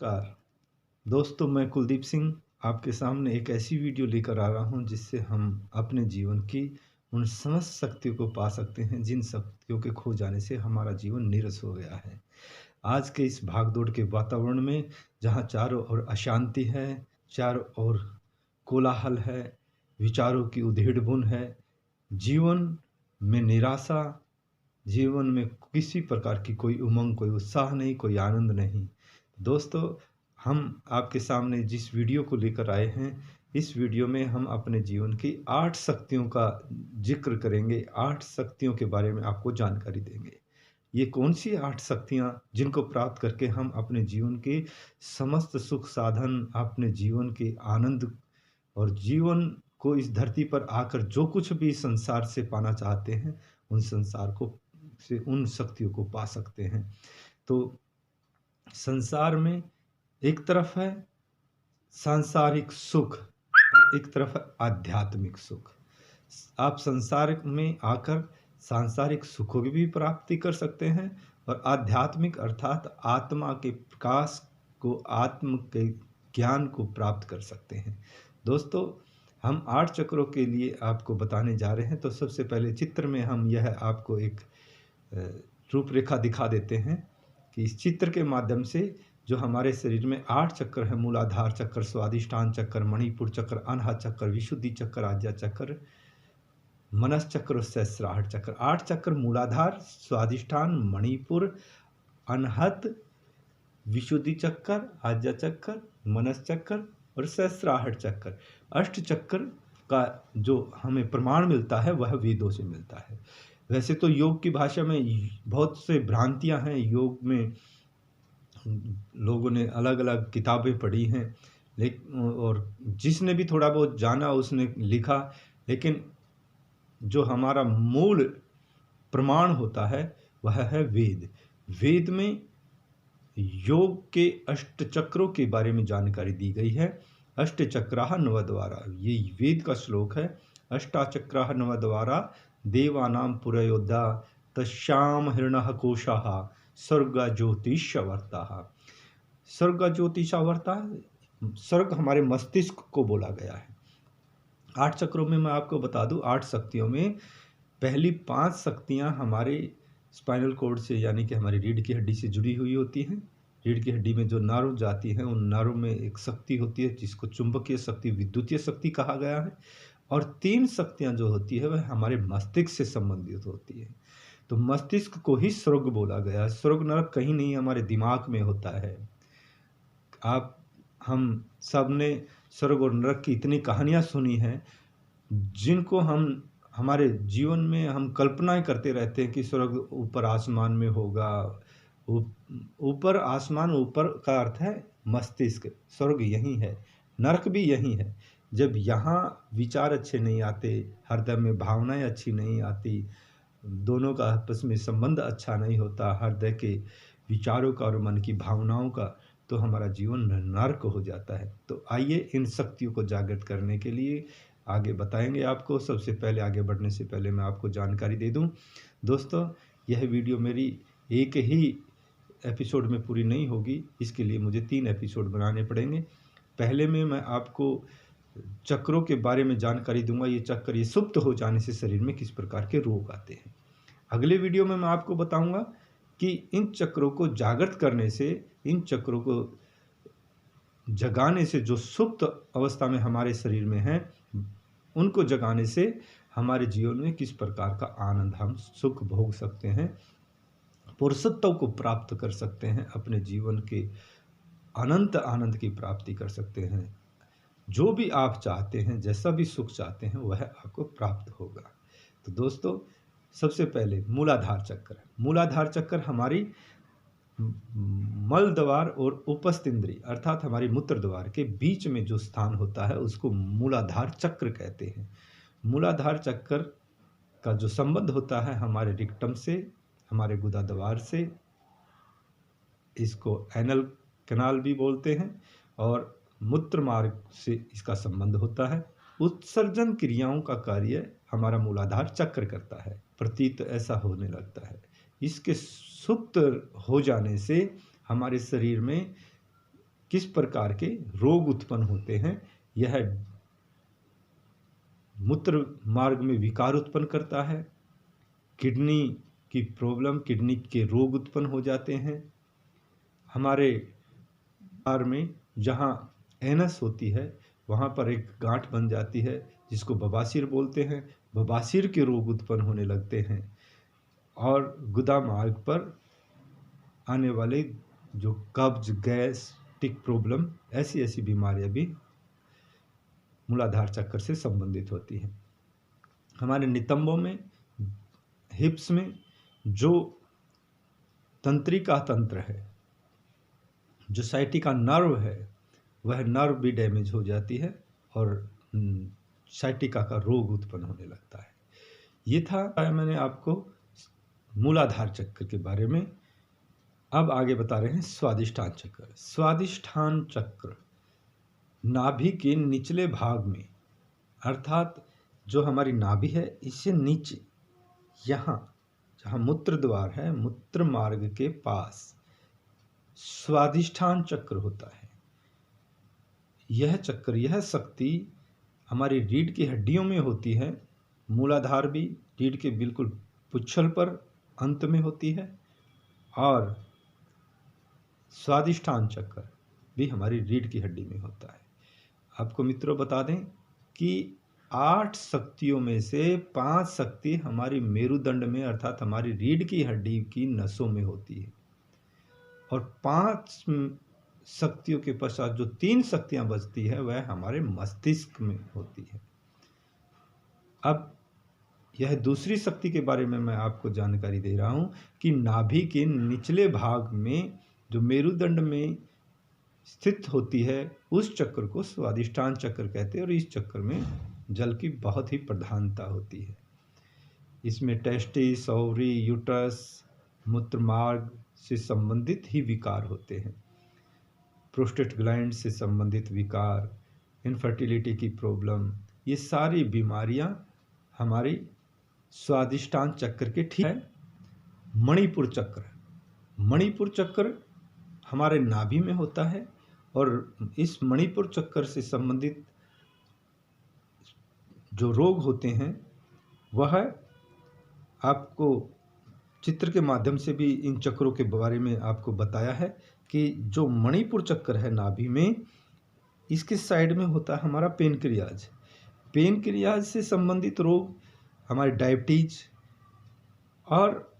नमस्कार दोस्तों, मैं कुलदीप सिंह आपके सामने एक ऐसी वीडियो लेकर आ रहा हूं जिससे हम अपने जीवन की उन समस्त शक्तियों को पा सकते हैं जिन शक्तियों के खो जाने से हमारा जीवन नीरस हो गया है। आज के इस भागदौड़ के वातावरण में जहां चारों ओर अशांति है, चारों ओर कोलाहल है, विचारों की उधेड़-बुन है, जीवन में निराशा, जीवन में किसी प्रकार की कोई उमंग, कोई उत्साह नहीं, कोई आनंद नहीं। दोस्तों, हम आपके सामने जिस वीडियो को लेकर आए हैं, इस वीडियो में हम अपने जीवन की 8 शक्तियों का ज़िक्र करेंगे, 8 शक्तियों के बारे में आपको जानकारी देंगे। ये कौन-सी 8 शक्तियाँ जिनको प्राप्त करके हम अपने जीवन के समस्त सुख साधन, अपने जीवन के आनंद और जीवन को इस धरती पर आकर जो कुछ भी संसार से पाना चाहते हैं, उन संसार को से उन शक्तियों को पा सकते हैं। तो संसार में एक तरफ है सांसारिक सुख और एक तरफ है आध्यात्मिक सुख। आप संसार में आकर सांसारिक सुखों की भी प्राप्ति कर सकते हैं और आध्यात्मिक अर्थात आत्मा के प्रकाश को, आत्म के ज्ञान को प्राप्त कर सकते हैं। दोस्तों, हम 8 चक्रों के लिए आपको बताने जा रहे हैं। तो सबसे पहले चित्र में हम यह आपको एक रूपरेखा दिखा देते हैं कि इस चित्र के माध्यम से जो हमारे शरीर में 8 चक्र हैं, मूलाधार चक्र, स्वादिष्ठान चक्र, मणिपुर चक्र, अनाहत चक्र, विशुद्धि चक्र, आज्ञा चक्र, मनस चक्र और सहस्रार चक्र। 8 चक्र मूलाधार, स्वादिष्ठान, मणिपुर, अनाहत, विशुद्धि चक्र, आज्ञा चक्र, मनस चक्र और सहस्रार चक्र। अष्ट चक्र का जो हमें प्रमाण मिलता है वह वेदों से मिलता है। वैसे तो योग की भाषा में बहुत से भ्रांतियां हैं। योग में लोगों ने अलग अलग किताबें पढ़ी हैं, लेकिन और जिसने भी थोड़ा बहुत जाना उसने लिखा, लेकिन जो हमारा मूल प्रमाण होता है वह है वेद। वेद में योग के अष्ट चक्रों के बारे में जानकारी दी गई है। अष्ट चक्राः नवद्वारा, ये वेद का श्लोक है। अष्टाचक्राः नवद्वारा देवानां पुरयोधा तस्याम हिरणः कोशाः स्वर्ग ज्योतिषवर्ताः। स्वर्ग ज्योतिषवर्ता, स्वर्ग हमारे मस्तिष्क को बोला गया है। 8 चक्रों में मैं आपको बता दूं, 8 शक्तियों में पहली 5 शक्तियां हमारे स्पाइनल कॉर्ड से, यानी कि हमारी रीढ़ की हड्डी से जुड़ी हुई होती हैं। रीढ़ की हड्डी में जो नर्व जाती हैं, उन नर्व में एक शक्ति होती है जिसको चुंबकीय शक्ति, विद्युतीय शक्ति कहा गया है। और 3 शक्तियां जो होती है वह हमारे मस्तिष्क से संबंधित होती है। तो मस्तिष्क को ही स्वर्ग बोला गया है। स्वर्ग नरक कहीं नहीं, हमारे दिमाग में होता है। हम सब ने स्वर्ग और नरक की इतनी कहानियां सुनी हैं जिनको हम हमारे जीवन में हम कल्पनाएं करते रहते हैं कि स्वर्ग ऊपर आसमान में होगा। ऊपर आसमान, ऊपर का अर्थ है मस्तिष्क। स्वर्ग यही है, नरक भी यही है। जब यहाँ विचार अच्छे नहीं आते, हृदय में भावनाएं अच्छी नहीं आती, दोनों का आपस में संबंध अच्छा नहीं होता, हृदय के विचारों का और मन की भावनाओं का, तो हमारा जीवन नर्क हो जाता है। तो आइए इन शक्तियों को जागृत करने के लिए आगे बताएंगे आपको। सबसे पहले आगे बढ़ने से पहले मैं आपको जानकारी दे दूं, दोस्तों, यह वीडियो मेरी एक ही एपिसोड में पूरी नहीं होगी। इसके लिए मुझे 3 एपिसोड बनाने पड़ेंगे। पहले में मैं आपको चक्रों के बारे में जानकारी दूंगा, ये चक्र ये सुप्त हो जाने से शरीर में किस प्रकार के रोग आते हैं। अगले वीडियो में मैं आपको बताऊंगा कि इन चक्रों को जागृत करने से, इन चक्रों को जगाने से, जो सुप्त अवस्था में हमारे शरीर में हैं, उनको जगाने से हमारे जीवन में किस प्रकार का आनंद, हम सुख भोग सकते हैं, पुरुषत्व को प्राप्त कर सकते हैं, अपने जीवन के अनंत आनंद की प्राप्ति कर सकते हैं। जो भी आप चाहते हैं, जैसा भी सुख चाहते हैं, वह आपको प्राप्त होगा। तो दोस्तों, सबसे पहले मूलाधार चक्र। मूलाधार चक्र हमारी मल द्वार और उपस्थ इंद्रिय अर्थात हमारी मूत्र द्वार के बीच में जो स्थान होता है उसको मूलाधार चक्र कहते हैं। मूलाधार चक्र का जो संबंध होता है हमारे रिक्टम से, हमारे गुदा द्वार से, इसको एनल कैनाल भी बोलते हैं, और मूत्र मार्ग से इसका संबंध होता है। उत्सर्जन क्रियाओं का कार्य हमारा मूलाधार चक्र करता है, प्रतीत ऐसा होने लगता है। इसके सुप्त हो जाने से हमारे शरीर में किस प्रकार के रोग उत्पन्न होते हैं। यह मूत्र मार्ग में विकार उत्पन्न करता है, किडनी की प्रॉब्लम, किडनी के रोग उत्पन्न हो जाते हैं। हमारे आहार में जहाँ एनस होती है वहाँ पर एक गांठ बन जाती है जिसको बवासीर बोलते हैं, बवासीर के रोग उत्पन्न होने लगते हैं। और गुदा मार्ग पर आने वाले जो कब्ज, गैस्ट्रिक प्रॉब्लम, ऐसी ऐसी बीमारियां भी मूलाधार चक्र से संबंधित होती हैं। हमारे नितंबों में, हिप्स में जो तंत्रिका तंत्र है, जो साइटिका नर्व है, वह नर्व भी डैमेज हो जाती है और साइटिका का रोग उत्पन्न होने लगता है। ये था मैंने आपको मूलाधार चक्र के बारे में। अब आगे बता रहे हैं स्वादिष्ठान चक्र। स्वादिष्ठान चक्र नाभि के निचले भाग में, अर्थात जो हमारी नाभि है इससे नीचे, यहाँ जहाँ मूत्र द्वार है, मूत्र मार्ग के पास स्वादिष्ठान चक्र होता है। यह चक्र, यह शक्ति हमारी रीढ़ की हड्डियों में होती है। मूलाधार भी रीढ़ के बिल्कुल पुच्छल पर अंत में होती है और स्वादिष्ठान चक्र भी हमारी रीढ़ की हड्डी में होता है। आपको मित्रों बता दें कि 8 शक्तियों में से 5 शक्ति हमारी मेरुदंड में, अर्थात हमारी रीढ़ की हड्डी की नसों में होती है और 5 शक्तियों के पश्चात जो 3 शक्तियां बचती है वह हमारे मस्तिष्क में होती है। अब यह दूसरी शक्ति के बारे में मैं आपको जानकारी दे रहा हूं कि नाभि के निचले भाग में जो मेरुदंड में स्थित होती है उस चक्र को स्वादिष्ठान चक्र कहते हैं और इस चक्र में जल की बहुत ही प्रधानता होती है। इसमें टेस्टिस, ओवरी, यूट्रस, मूत्र मार्ग से संबंधित ही विकार होते हैं। प्रोस्टेट ग्लैंड से संबंधित विकार, इनफर्टिलिटी की प्रॉब्लम, ये सारी बीमारियां हमारी स्वादिष्ठान चक्र के ठीक है। मणिपुर चक्र, मणिपुर चक्र हमारे नाभि में होता है और इस मणिपुर चक्र से संबंधित जो रोग होते हैं वह आपको चित्र के माध्यम से भी इन चक्रों के बारे में आपको बताया है कि जो मणिपुर चक्र है नाभि में, इसके साइड में होता है हमारा पेनक्रियाज। पेनक्रियाज से संबंधित रोग हमारे डायबिटीज, और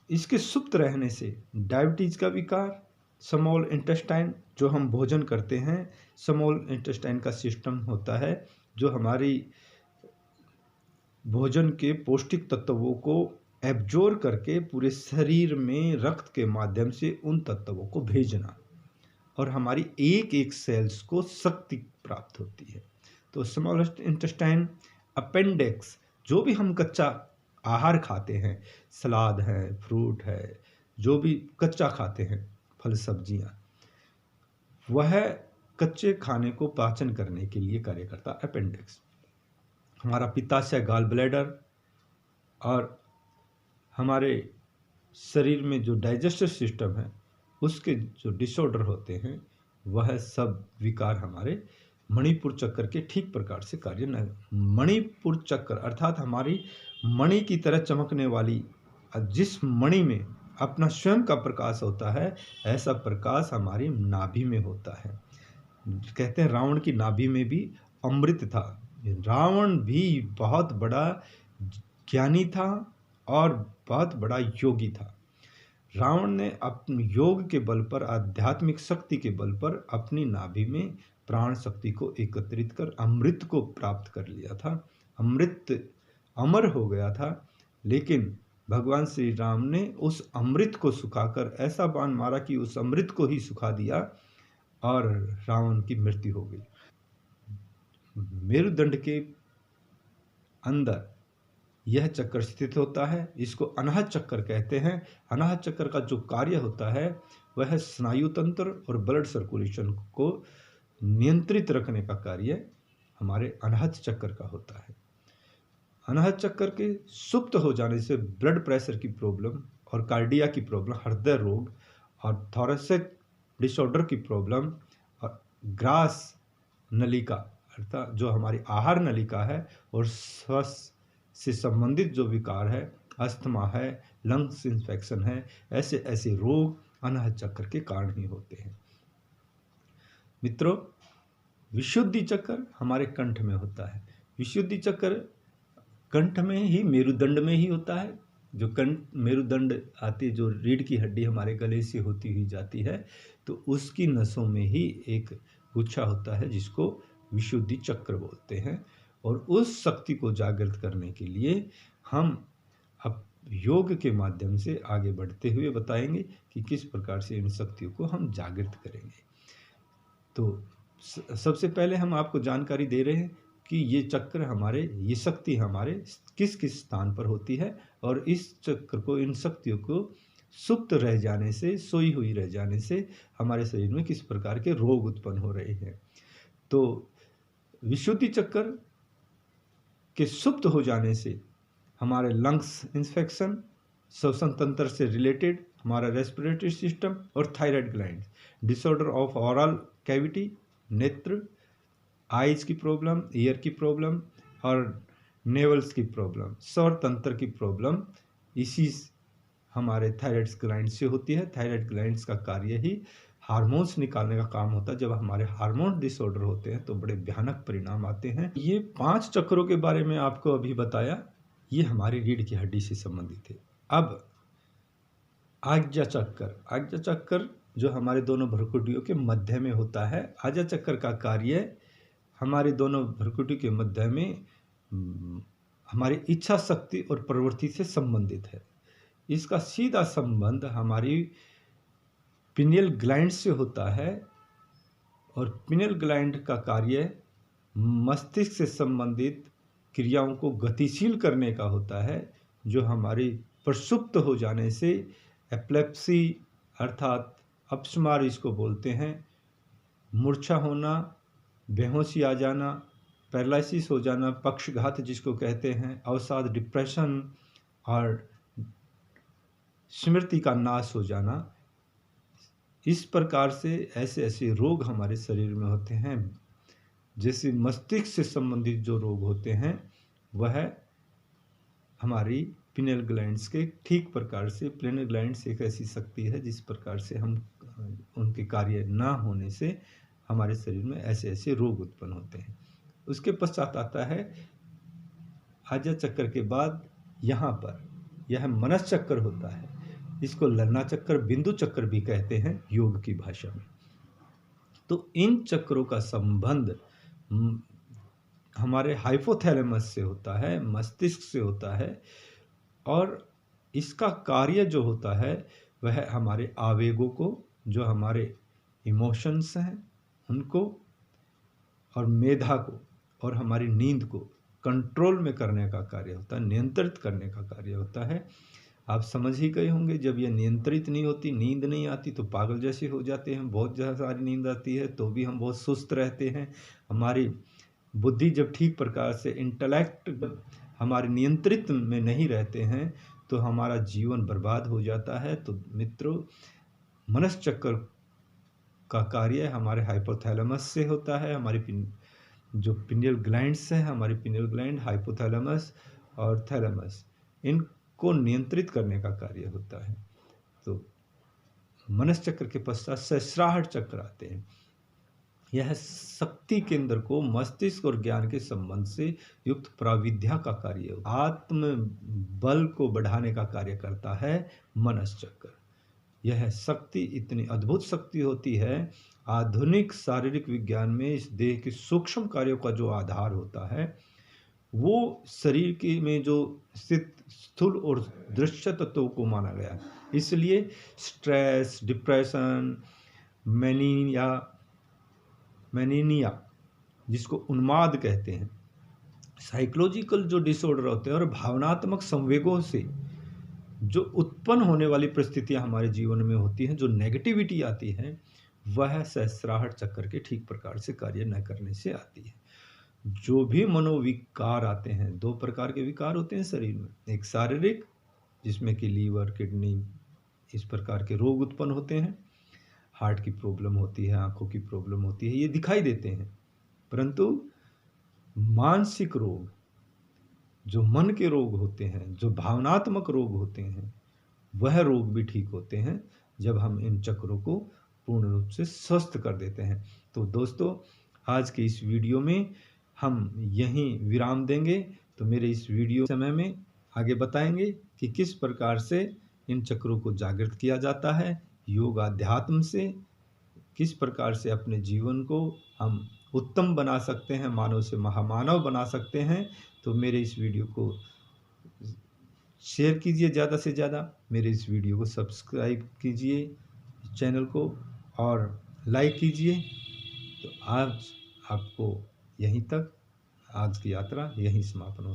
इसके सुप्त रहने से डायबिटीज का विकार, स्मॉल इंटेस्टाइन जो हम भोजन करते हैं, स्मॉल इंटेस्टाइन का सिस्टम होता है जो हमारी भोजन के पौष्टिक तत्वों को एब्जॉर्ब करके पूरे शरीर में रक्त के माध्यम से उन तत्वों को भेजना और हमारी एक एक सेल्स को शक्ति प्राप्त होती है। तो स्मॉल इंटेस्टाइन, अपेंडिक्स, जो भी हम कच्चा आहार खाते हैं, सलाद है, फ्रूट है, जो भी कच्चा खाते हैं, फल सब्जियां, वह कच्चे खाने को पाचन करने के लिए कार्य करता है अपेंडिक्स। हमारा पित्ताशय, गॉल ब्लैडर और हमारे शरीर में जो डाइजेस्टिव सिस्टम है उसके जो डिसऑर्डर होते हैं वह सब विकार हमारे मणिपुर चक्र के ठीक प्रकार से कार्य न। मणिपुर चक्र अर्थात हमारी मणि की तरह चमकने वाली, जिस मणि में अपना स्वयं का प्रकाश होता है, ऐसा प्रकाश हमारी नाभि में होता है। कहते हैं रावण की नाभि में भी अमृत था। रावण भी बहुत बड़ा ज्ञानी था और बहुत बड़ा योगी था। रावण ने अपने योग के बल पर, आध्यात्मिक शक्ति के बल पर अपनी नाभि में प्राण शक्ति को एकत्रित कर अमृत को प्राप्त कर लिया था। अमृत अमर हो गया था, लेकिन भगवान श्री राम ने उस अमृत को सुखाकर ऐसा बाण मारा कि उस अमृत को ही सुखा दिया और रावण की मृत्यु हो गई। मेरुदंड के अंदर यह चक्र स्थित होता है, इसको अनाहत चक्र कहते हैं। अनाहत चक्र का जो कार्य होता है वह स्नायु तंत्र और ब्लड सर्कुलेशन को नियंत्रित रखने का कार्य हमारे अनाहत चक्र का होता है। अनाहत चक्र के सुप्त हो जाने से ब्लड प्रेशर की प्रॉब्लम और कार्डिया की प्रॉब्लम, हृदय रोग और थोरेसिक डिसऑर्डर की प्रॉब्लम, और ग्रास नलिका अर्थात जो हमारी आहार नलिका है, और श्वास से संबंधित जो विकार है, अस्थमा है, लंग्स इन्फेक्शन है, ऐसे ऐसे रोग अनाहत चक्र के कारण ही होते हैं। मित्रों, विशुद्धि चक्र हमारे कंठ में होता है। विशुद्धि चक्र कंठ में ही, मेरुदंड में ही होता है। जो कंठ मेरुदंड आती है, जो रीढ़ की हड्डी हमारे गले से होती हुई जाती है, तो उसकी नसों में ही एक गुच्छा होता है जिसको विशुद्धि चक्र बोलते हैं। और उस शक्ति को जागृत करने के लिए हम अब योग के माध्यम से आगे बढ़ते हुए बताएंगे कि किस प्रकार से इन शक्तियों को हम जागृत करेंगे। तो सबसे पहले हम आपको जानकारी दे रहे हैं कि ये चक्र हमारे, ये शक्ति हमारे किस किस स्थान पर होती है, और इस चक्र को, इन शक्तियों को सुप्त रह जाने से, सोई हुई रह जाने से हमारे शरीर में किस प्रकार के रोग उत्पन्न हो रहे हैं। तो विशुद्धि चक्र के सुप्त हो जाने से हमारे लंग्स इन्फेक्शन, श्वसन तंत्र से रिलेटेड हमारा रेस्पिरेटरी सिस्टम और thyroid gland, disorder of oral cavity, नेत्र, आइज की प्रॉब्लम, ईयर की प्रॉब्लम और नेवल्स की प्रॉब्लम, स्वर तंत्र की प्रॉब्लम, इसी हमारे थायराइड ग्लैंड से होती है। थायराइड ग्लैंड्स का कार्य ही हार्मोन्स निकालने का काम होता है। जब हमारे हार्मोन डिसऑर्डर होते हैं तो बड़े भयानक परिणाम आते हैं। ये 5 चक्रों के बारे में आपको अभी बताया, ये हमारी रीढ़ की हड्डी से संबंधित है। अब आज्ञा चक्र, आज्ञा चक्र जो हमारे दोनों भ्रुकुटियों के मध्य में होता है। आज्ञा चक्र का कार्य हमारे दोनों भ्रुकुटी के मध्य में हमारी इच्छा शक्ति और प्रवृत्ति से संबंधित है। इसका सीधा संबंध हमारी पिनियल ग्लैंड से होता है, और पिनियल ग्लैंड का कार्य मस्तिष्क से संबंधित क्रियाओं को गतिशील करने का होता है, जो हमारी प्रसुप्त हो जाने से एपिलेप्सी अर्थात अपस्मार इसको बोलते हैं, मूर्छा होना, बेहोशी आ जाना, पैरालिसिस हो जाना, पक्षघात जिसको कहते हैं, अवसाद, डिप्रेशन और स्मृति का नाश हो जाना, इस प्रकार से ऐसे ऐसे रोग हमारे शरीर में होते हैं। जैसे मस्तिष्क से संबंधित जो रोग होते हैं वह हमारी पिनियल ग्लैंड्स के ठीक प्रकार से, पिनियल ग्लैंड्स एक ऐसी शक्ति है जिस प्रकार से हम उनके कार्य ना होने से हमारे शरीर में ऐसे ऐसे रोग उत्पन्न होते हैं। उसके पश्चात आता है आज्ञा चक्र के बाद यहाँ पर यह मनस चक्र होता है। इसको ललना चक्र, बिंदु चक्र भी कहते हैं योग की भाषा में। तो इन चक्रों का संबंध हमारे हाइपोथैलेमस से होता है, मस्तिष्क से होता है, और इसका कार्य जो होता है वह हमारे आवेगों को, जो हमारे इमोशंस हैं उनको, और मेधा को और हमारी नींद को कंट्रोल में करने का कार्य होता है, नियंत्रित करने का कार्य होता है। आप समझ ही गए होंगे, जब यह नियंत्रित नहीं होती, नींद नहीं आती तो पागल जैसे हो जाते हैं। बहुत ज़्यादा सारी नींद आती है तो भी हम बहुत सुस्त रहते हैं। हमारी बुद्धि जब ठीक प्रकार से, इंटेलेक्ट हमारे नियंत्रित में नहीं रहते हैं तो हमारा जीवन बर्बाद हो जाता है। तो मित्रों, मनस चक्र का कार्य हमारे हाइपोथैलेमस से होता है। हमारी जो पिनियल ग्लैंड्स हैं, हमारी पिनियल ग्लैंड, हाइपोथैलेमस और थैलेमस, इनको नियंत्रित करने का कार्य होता है। तो मनस चक्र के पश्चात सहस्राहट चक्र आते हैं। यह शक्ति केंद्र को मस्तिष्क और ज्ञान के संबंध से युक्त प्राविद्या का कार्य, आत्म बल को बढ़ाने का कार्य करता है मनस चक्र। यह शक्ति इतनी अद्भुत शक्ति होती है, आधुनिक शारीरिक विज्ञान में इस देह के सूक्ष्म कार्यों का जो आधार होता है वो शरीर के में जो स्थित स्थूल और दृश्य तत्वों को माना गया। इसलिए स्ट्रेस, डिप्रेशन, मैनिया जिसको उन्माद कहते हैं, साइकोलॉजिकल जो डिसऑर्डर होते हैं और भावनात्मक संवेगों से जो उत्पन्न होने वाली परिस्थितियां हमारे जीवन में होती हैं, जो नेगेटिविटी आती है, वह सहस्राहट चक्र के ठीक प्रकार से कार्य न करने से आती है। जो भी मनोविकार आते हैं, 2 प्रकार के विकार होते हैं शरीर में, एक शारीरिक जिसमें कि लीवर, किडनी, इस प्रकार के रोग उत्पन्न होते हैं। हार्ट की प्रॉब्लम होती है, आँखों की प्रॉब्लम होती है, ये दिखाई देते हैं। परंतु मानसिक रोग, जो मन के रोग होते हैं, जो भावनात्मक रोग होते हैं, वह रोग भी ठीक होते हैं जब हम इन चक्रों को पूर्ण रूप से स्वस्थ कर देते हैं। तो दोस्तों, आज के इस वीडियो में हम यहीं विराम देंगे। तो मेरे इस वीडियो समय में आगे बताएंगे कि किस प्रकार से इन चक्रों को जागृत किया जाता है, योग अध्यात्म से किस प्रकार से अपने जीवन को हम उत्तम बना सकते हैं, मानव से महामानव बना सकते हैं। तो मेरे इस वीडियो को शेयर कीजिए ज़्यादा से ज़्यादा, मेरे इस वीडियो को सब्सक्राइब कीजिए चैनल को और लाइक कीजिए। तो आज आपको यहीं तक, आज की यात्रा यहीं समापन होती है।